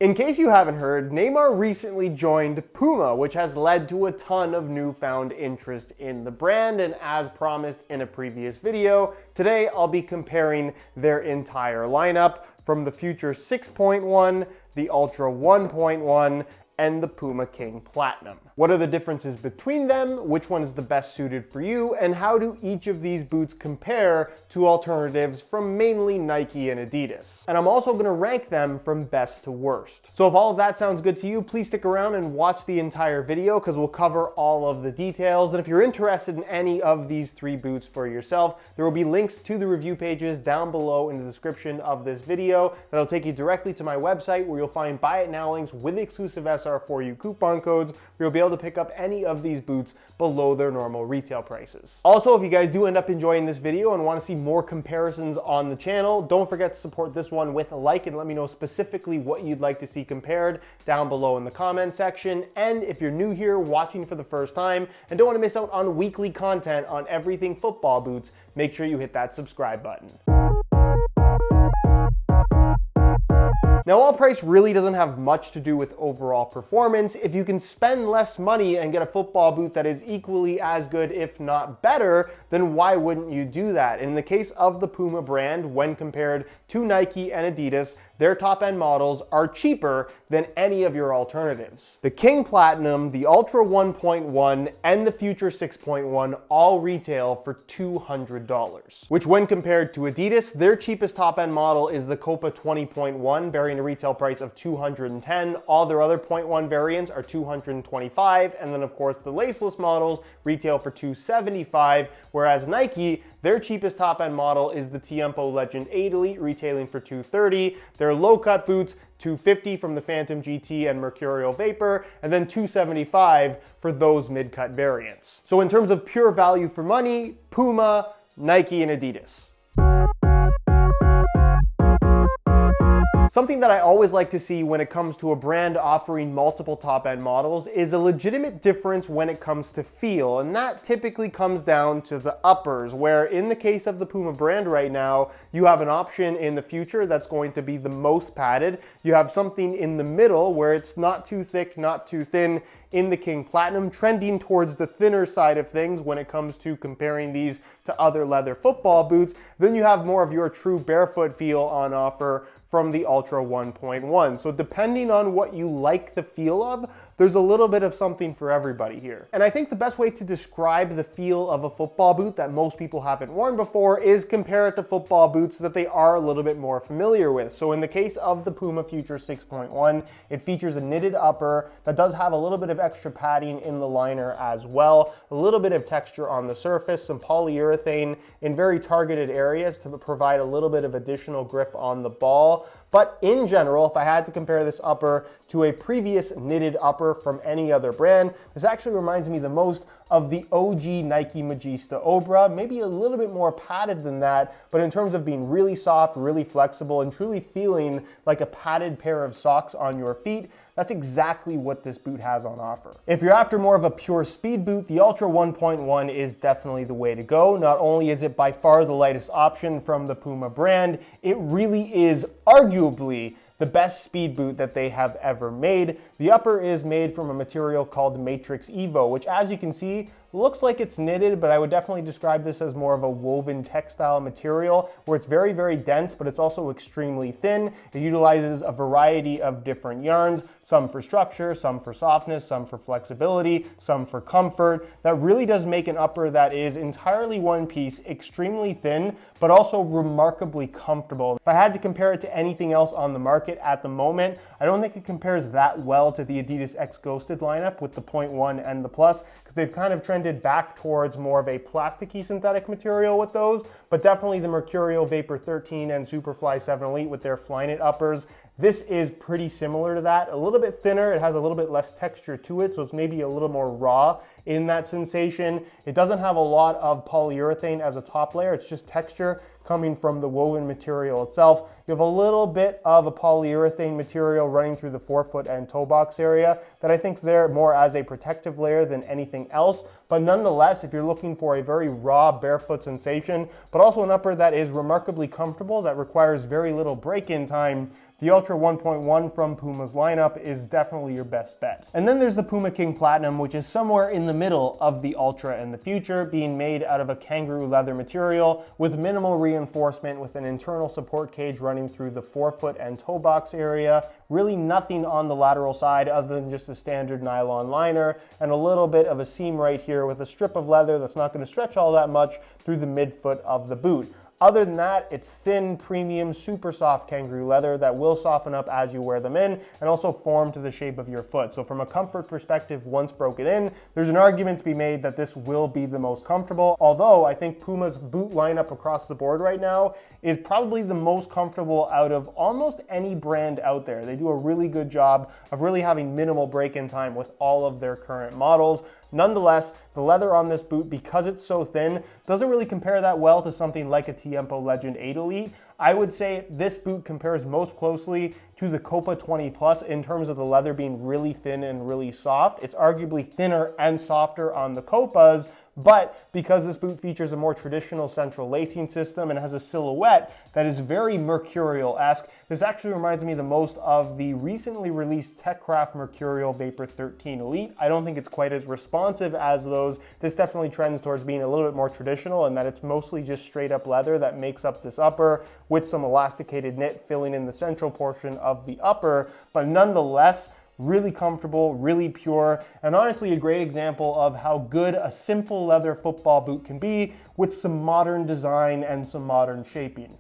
In case you haven't heard, Neymar recently joined Puma, which has led to a ton of newfound interest in the brand, and as promised in a previous video, today I'll be comparing their entire lineup from the Future 6.1, the Ultra 1.1, and the Puma King Platinum. What are the differences between them, which one is the best suited for you, and how do each of these boots compare to alternatives from mainly Nike and Adidas? And I'm also gonna rank them from best to worst. So if all of that sounds good to you, please stick around and watch the entire video because we'll cover all of the details. And if you're interested in any of these three boots for yourself, there will be links to the review pages down below in the description of this video that'll take you directly to my website where you'll find buy it now links with exclusive SR4U coupon codes where you'll be able to pick up any of these boots below their normal retail prices. Also, if you guys do end up enjoying this video and want to see more comparisons on the channel, don't forget to support this one with a like and let me know specifically what you'd like to see compared down below in the comment section. And if you're new here watching for the first time and don't want to miss out on weekly content on everything football boots, make sure you hit that subscribe button. Now, while price really doesn't have much to do with overall performance, if you can spend less money and get a football boot that is equally as good, if not better, then why wouldn't you do that? In the case of the Puma brand, when compared to Nike and Adidas, their top-end models are cheaper than any of your alternatives. The King Platinum, the Ultra 1.1, and the Future 6.1 all retail for $200, which when compared to Adidas, their cheapest top-end model is the Copa 20.1, bearing a retail price of $210. All their other 0.1 variants are $225, and then of course the laceless models retail for $275, whereas Nike, their cheapest top-end model is the Tiempo Legend 8 Elite, retailing for $230. Their low-cut boots, $250 from the Phantom GT and Mercurial Vapor, and then $275 for those mid-cut variants. So in terms of pure value for money, Puma, Nike, and Adidas. Something that I always like to see when it comes to a brand offering multiple top-end models is a legitimate difference when it comes to feel, and that typically comes down to the uppers, where in the case of the Puma brand right now, you have an option in the Future that's going to be the most padded. You have something in the middle where it's not too thick, not too thin, in the King Platinum, trending towards the thinner side of things when it comes to comparing these to other leather football boots. Then you have more of your true barefoot feel on offer from the Ultra 1.1. So depending on what you like the feel of, there's a little bit of something for everybody here. And I think the best way to describe the feel of a football boot that most people haven't worn before is compare it to football boots that they are a little bit more familiar with. So in the case of the Puma Future 6.1, it features a knitted upper that does have a little bit of extra padding in the liner as well, a little bit of texture on the surface, some polyurethane in very targeted areas to provide a little bit of additional grip on the ball. But in general, if I had to compare this upper to a previous knitted upper from any other brand, this actually reminds me the most of the OG Nike Magista Obra, maybe a little bit more padded than that, but in terms of being really soft, really flexible, and truly feeling like a padded pair of socks on your feet, that's exactly what this boot has on offer. If you're after more of a pure speed boot, the Ultra 1.1 is definitely the way to go. Not only is it by far the lightest option from the Puma brand, it really is arguably the best speed boot that they have ever made. The upper is made from a material called Matrix Evo, which as you can see, looks like it's knitted, but I would definitely describe this as more of a woven textile material where it's very, very dense, but it's also extremely thin. It utilizes a variety of different yarns, some for structure, some for softness, some for flexibility, some for comfort. That really does make an upper that is entirely one piece, extremely thin, but also remarkably comfortable. If I had to compare it to anything else on the market at the moment, I don't think it compares that well to the Adidas X Ghosted lineup with the 0.1 and the Plus, because they've kind of trended back towards more of a plasticky synthetic material with those, but definitely the Mercurial Vapor 13 and Superfly 7 Elite with their Flyknit uppers. This is pretty similar to that, a little bit thinner, it has a little bit less texture to it, so it's maybe a little more raw in that sensation. It doesn't have a lot of polyurethane as a top layer, it's just texture coming from the woven material itself. You have a little bit of a polyurethane material running through the forefoot and toe box area that I think is there more as a protective layer than anything else. But nonetheless, if you're looking for a very raw barefoot sensation, but also an upper that is remarkably comfortable, that requires very little break-in time, the Ultra 1.1 from Puma's lineup is definitely your best bet. And then there's the Puma King Platinum, which is somewhere in the middle of the Ultra and the Future, being made out of a kangaroo leather material with minimal reinforcement, with an internal support cage running through the forefoot and toe box area. Really nothing on the lateral side other than just a standard nylon liner and a little bit of a seam right here with a strip of leather that's not going to stretch all that much through the midfoot of the boot. Other than that, it's thin, premium, super soft kangaroo leather that will soften up as you wear them in and also form to the shape of your foot. So from a comfort perspective, once broken in, there's an argument to be made that this will be the most comfortable. Although I think Puma's boot lineup across the board right now is probably the most comfortable out of almost any brand out there. They do a really good job of really having minimal break-in time with all of their current models. Nonetheless, the leather on this boot, because it's so thin, doesn't really compare that well to something like a Tiempo Legend 8 Elite. I would say this boot compares most closely to the Copa 20 Plus in terms of the leather being really thin and really soft. It's arguably thinner and softer on the Copas, but because this boot features a more traditional central lacing system and has a silhouette that is very Mercurial-esque, this actually reminds me the most of the recently released TechCraft Mercurial Vapor 13 Elite. I don't think it's quite as responsive as those. This definitely trends towards being a little bit more traditional in that it's mostly just straight up leather that makes up this upper with some elasticated knit filling in the central portion of the upper, but nonetheless, really comfortable, really pure, and honestly a great example of how good a simple leather football boot can be with some modern design and some modern shaping.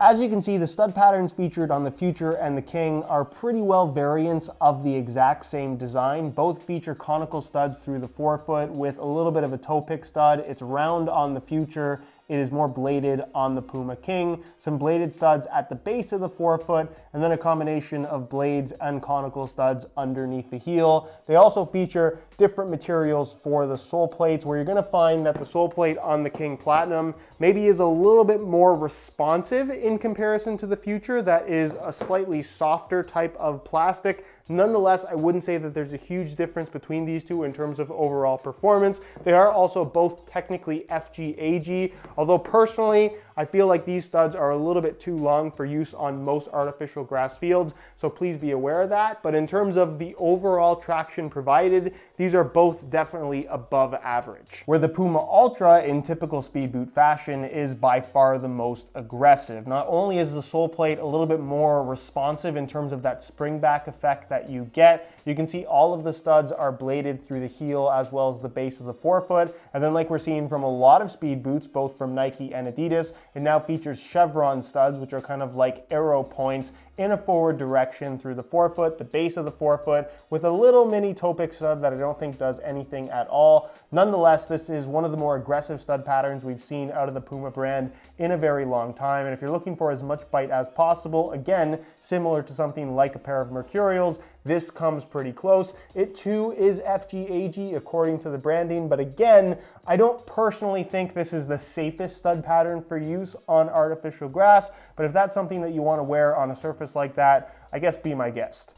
As you can see, the stud patterns featured on the Future and the King are pretty well variants of the exact same design. Both feature conical studs through the forefoot with a little bit of a toe pick stud. It's round on the Future. It is more bladed on the Puma King, some bladed studs at the base of the forefoot, and then a combination of blades and conical studs underneath the heel. They also feature different materials for the sole plates, where you're going to find that the sole plate on the King Platinum maybe is a little bit more responsive in comparison to the Future. That is a slightly softer type of plastic. Nonetheless, I wouldn't say that there's a huge difference between these two in terms of overall performance. They are also both technically FG-AG, although personally, I feel like these studs are a little bit too long for use on most artificial grass fields, so please be aware of that. But in terms of the overall traction provided, these are both definitely above average. Where the Puma Ultra, in typical speed boot fashion, is by far the most aggressive. Not only is the sole plate a little bit more responsive in terms of that spring back effect that you get, you can see all of the studs are bladed through the heel as well as the base of the forefoot. And then like we're seeing from a lot of speed boots, both from Nike and Adidas, it now features chevron studs, which are kind of like arrow points in a forward direction through the forefoot, the base of the forefoot, with a little mini toe pick stud that I don't think does anything at all. Nonetheless, this is one of the more aggressive stud patterns we've seen out of the Puma brand in a very long time. And if you're looking for as much bite as possible, again, similar to something like a pair of Mercurials, this comes pretty close. It too is FG-AG according to the branding, but again, I don't personally think this is the safest stud pattern for use on artificial grass, but if that's something that you want to wear on a surface like that, I guess be my guest.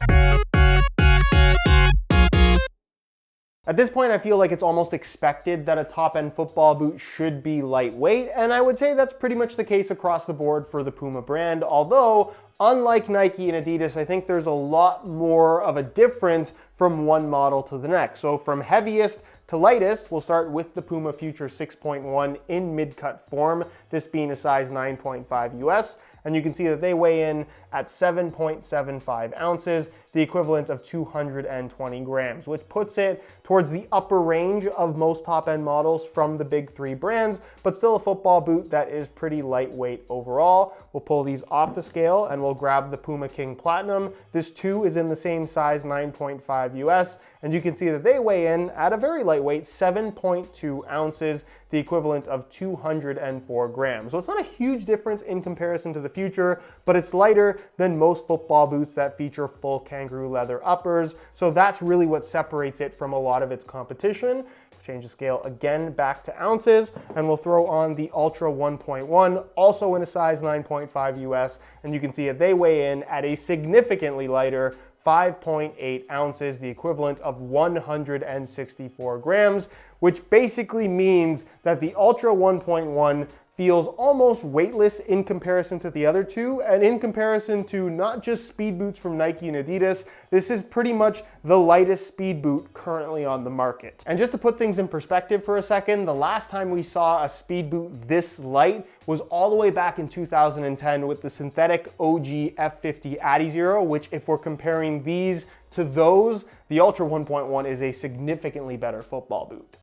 At this point, I feel like it's almost expected that a top-end football boot should be lightweight, and I would say that's pretty much the case across the board for the Puma brand, although unlike Nike and Adidas, I think there's a lot more of a difference from one model to the next. So from heaviest to lightest, we'll start with the Puma Future 6.1 in mid-cut form, this being a size 9.5 US. And you can see that they weigh in at 7.75 ounces, the equivalent of 220 grams, which puts it towards the upper range of most top-end models from the big three brands, but still a football boot that is pretty lightweight overall. We'll pull these off the scale and we'll grab the Puma King Platinum. This too is in the same size, 9.5 US, and you can see that they weigh in at a very lightweight 7.2 ounces, the equivalent of 204 grams. So it's not a huge difference in comparison to the Future, but it's lighter than most football boots that feature full kangaroo leather uppers. So that's really what separates it from a lot of its competition. Change the scale again back to ounces, and we'll throw on the Ultra 1.1, also in a size 9.5 US, and you can see that they weigh in at a significantly lighter 5.8 ounces, the equivalent of 164 grams, which basically means that the Ultra 1.1 feels almost weightless in comparison to the other two, and in comparison to not just speed boots from Nike and Adidas, this is pretty much the lightest speed boot currently on the market. And just to put things in perspective for a second, the last time we saw a speed boot this light was all the way back in 2010 with the synthetic OG F50 Adizero, which if we're comparing these to those, the Ultra 1.1 is a significantly better football boot.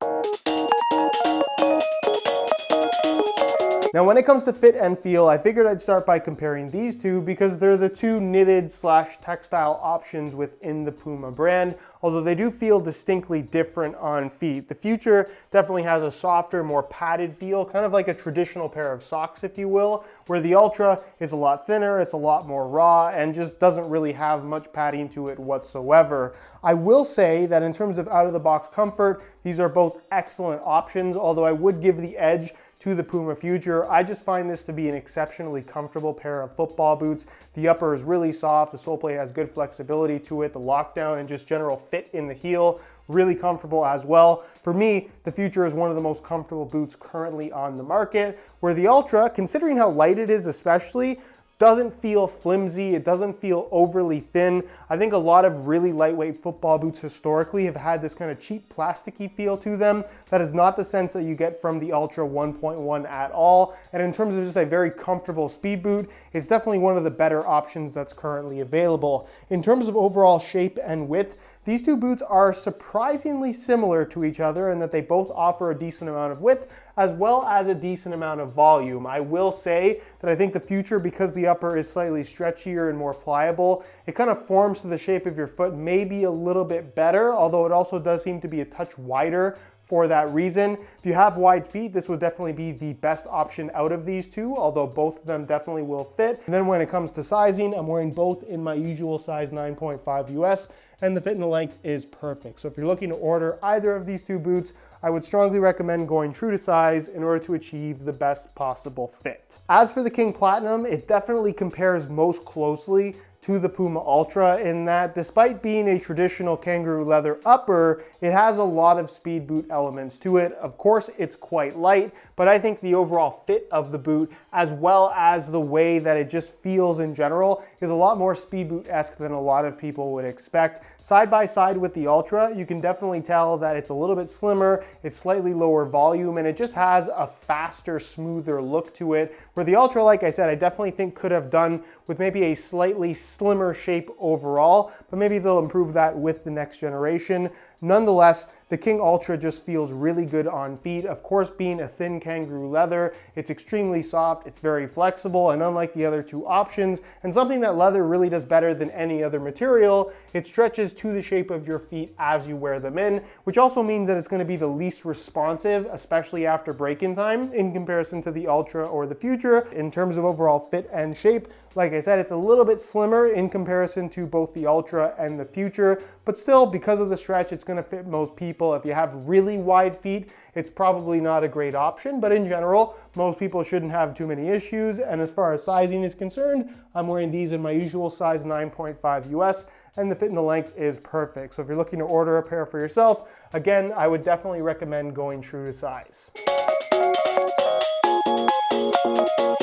Now, when it comes to fit and feel, I figured I'd start by comparing these two because they're the two knitted / textile options within the Puma brand, although they do feel distinctly different on feet. The Future definitely has a softer, more padded feel, kind of like a traditional pair of socks, if you will, where the Ultra is a lot thinner, it's a lot more raw, and just doesn't really have much padding to it whatsoever. I will say that in terms of out-of-the-box comfort, these are both excellent options, although I would give the edge to the Puma Future. I just find this to be an exceptionally comfortable pair of football boots. The upper is really soft, the sole plate has good flexibility to it, the lockdown and just general fit in the heel, really comfortable as well. For me, the Future is one of the most comfortable boots currently on the market, where the Ultra, considering how light it is especially, doesn't feel flimsy, it doesn't feel overly thin. I think a lot of really lightweight football boots historically have had this kind of cheap plasticky feel to them. That is not the sense that you get from the Ultra 1.1 at all. And in terms of just a very comfortable speed boot, it's definitely one of the better options that's currently available. In terms of overall shape and width, these two boots are surprisingly similar to each other in that they both offer a decent amount of width as well as a decent amount of volume. I will say that I think the Future, because the upper is slightly stretchier and more pliable, it kind of forms to the shape of your foot maybe a little bit better, although it also does seem to be a touch wider for that reason. If you have wide feet, this would definitely be the best option out of these two, although both of them definitely will fit. And then when it comes to sizing, I'm wearing both in my usual size 9.5 US, and the fit and the length is perfect. So if you're looking to order either of these two boots, I would strongly recommend going true to size in order to achieve the best possible fit. As for the King Platinum, it definitely compares most closely to the Puma Ultra in that despite being a traditional kangaroo leather upper, it has a lot of speed boot elements to it. Of course, it's quite light, but I think the overall fit of the boot, as well as the way that it just feels in general, is a lot more speed boot-esque than a lot of people would expect. Side by side with the Ultra, you can definitely tell that it's a little bit slimmer, it's slightly lower volume, and it just has a faster, smoother look to it. Where the Ultra, like I said, I definitely think could have done with maybe a slightly slimmer shape overall, but maybe they'll improve that with the next generation. Nonetheless, the King Ultra just feels really good on feet. Of course, being a thin kangaroo leather, it's extremely soft, it's very flexible, and unlike the other two options, and something that leather really does better than any other material, it stretches to the shape of your feet as you wear them in, which also means that it's going to be the least responsive, especially after break-in time, in comparison to the Ultra or the Future. In terms of overall fit and shape, like I said, it's a little bit slimmer in comparison to both the Ultra and the Future, but still, because of the stretch, it's going to fit most people. If you have really wide feet, it's probably not a great option, but in general, most people shouldn't have too many issues. And as far as sizing is concerned, I'm wearing these in my usual size 9.5 US, and the fit and the length is perfect. So if you're looking to order a pair for yourself, again, I would definitely recommend going true to size.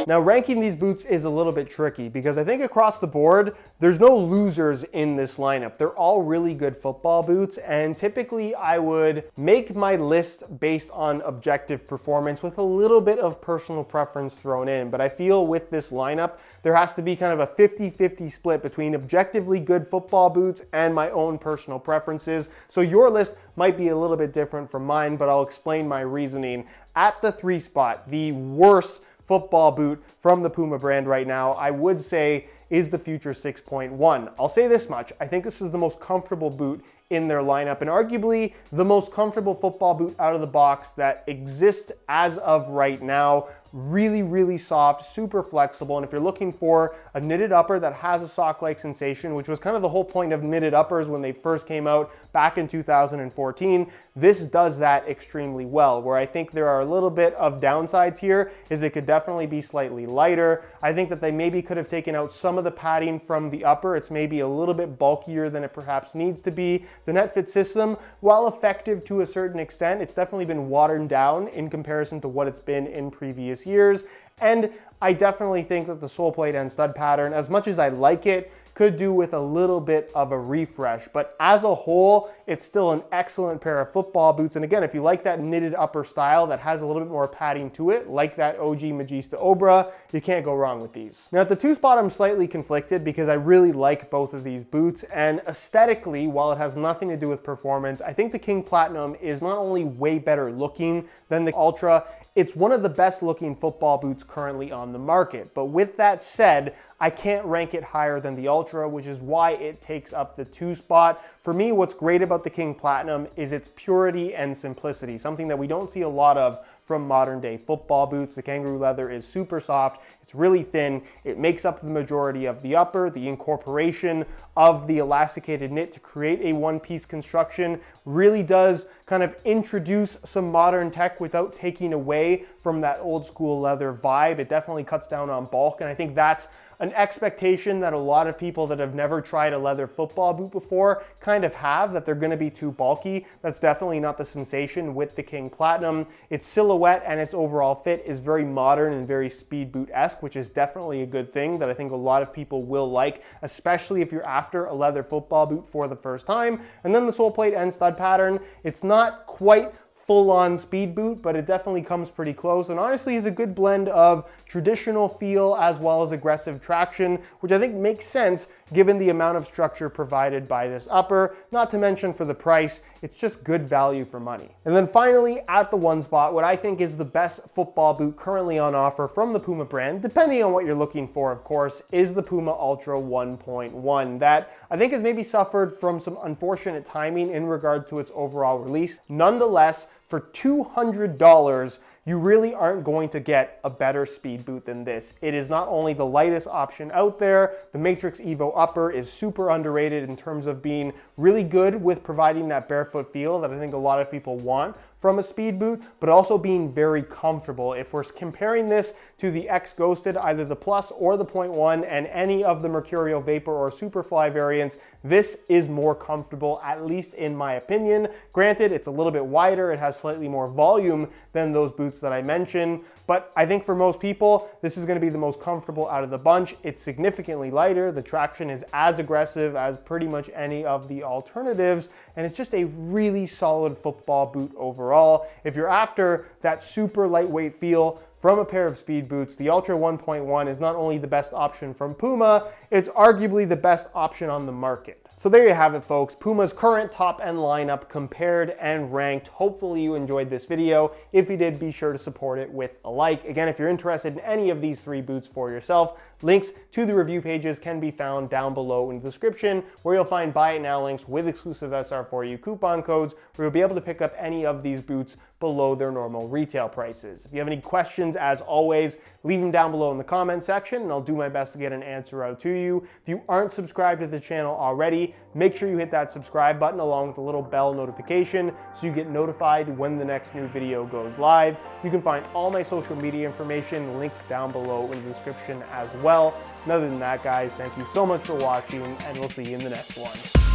Now, ranking these boots is a little bit tricky because I think across the board, there's no losers in this lineup. They're all really good football boots, and typically I would make my list based on objective performance with a little bit of personal preference thrown in. But I feel with this lineup, there has to be kind of a 50-50 split between objectively good football boots and my own personal preferences. So your list might be a little bit different from mine, but I'll explain my reasoning. At the 3 spot, the worst football boot from the Puma brand right now, I would say, is the Future 6.1. I'll say this much, I think this is the most comfortable boot in their lineup and arguably the most comfortable football boot out of the box that exists as of right now. Really, really soft, super flexible, and if you're looking for a knitted upper that has a sock-like sensation, which was kind of the whole point of knitted uppers when they first came out back in 2014, this does that extremely well. Where I think there are a little bit of downsides here is it could definitely be slightly lighter. I think that they maybe could have taken out some of the padding from the upper. It's maybe a little bit bulkier than it perhaps needs to be. the NetFit system, while effective to a certain extent, it's definitely been watered down in comparison to what it's been in previous years. And I definitely think that the sole plate and stud pattern, as much as I like it, could do with a little bit of a refresh. But as a whole, it's still an excellent pair of football boots. And again, if you like that knitted upper style that has a little bit more padding to it, like that OG Magista Obra, you can't go wrong with these. Now at the two spot, I'm slightly conflicted because I really like both of these boots. And aesthetically, while it has nothing to do with performance, I think the King Platinum is not only way better looking than the Ultra, it's one of the best looking football boots currently on the market. But with that said, I can't rank it higher than the Ultra, which is why it takes up the two spot. For me, what's great about the King Platinum is its purity and simplicity, something that we don't see a lot of from modern day football boots. The kangaroo leather is super soft, it's really thin, it makes up the majority of the upper. The incorporation of the elasticated knit to create a one-piece construction really does kind of introduce some modern tech without taking away from that old school leather vibe. It definitely cuts down on bulk, and I think that's an expectation that a lot of people that have never tried a leather football boot before kind of have, that they're gonna be too bulky. That's definitely not the sensation with the King Platinum. Its silhouette and its overall fit is very modern and very speed boot-esque, which is definitely a good thing that I think a lot of people will like, especially if you're after a leather football boot for the first time. And then the sole plate and stud pattern, it's not quite full-on speed boot, but it definitely comes pretty close, and honestly is a good blend of traditional feel as well as aggressive traction, which I think makes sense given the amount of structure provided by this upper, not to mention for the price, it's just good value for money. And then finally, at the one spot, what I think is the best football boot currently on offer from the Puma brand, depending on what you're looking for, of course, is the Puma Ultra 1.1. That I think has maybe suffered from some unfortunate timing in regard to its overall release. Nonetheless, for $200, you really aren't going to get a better speed boot than this. It is not only the lightest option out there, the Matrix Evo upper is super underrated in terms of being really good with providing that barefoot feel that I think a lot of people want from a speed boot, but also being very comfortable. If we're comparing this to the X Ghosted, either the Plus or the 0.1, and any of the Mercurial Vapor or Superfly variants, this is more comfortable, at least in my opinion. Granted, it's a little bit wider, it has slightly more volume than those boots that I mentioned, but I think for most people, this is gonna be the most comfortable out of the bunch. It's significantly lighter, the traction is as aggressive as pretty much any of the alternatives, and it's just a really solid football boot overall. If you're after that super lightweight feel from a pair of speed boots, the Ultra 1.1 is not only the best option from Puma, it's arguably the best option on the market. So there you have it, folks. Puma's current top end lineup compared and ranked. Hopefully you enjoyed this video. If you did, be sure to support it with a like. Again, if you're interested in any of these three boots for yourself, links to the review pages can be found down below in the description, where you'll find buy it now links with exclusive SR4U coupon codes, where you'll be able to pick up any of these boots below their normal retail prices. If you have any questions, as always, leave them down below in the comment section and I'll do my best to get an answer out to you. If you aren't subscribed to the channel already, make sure you hit that subscribe button along with the little bell notification so you get notified when the next new video goes live. You can find all my social media information linked down below in the description as well. And other than that, guys, thank you so much for watching, and we'll see you in the next one.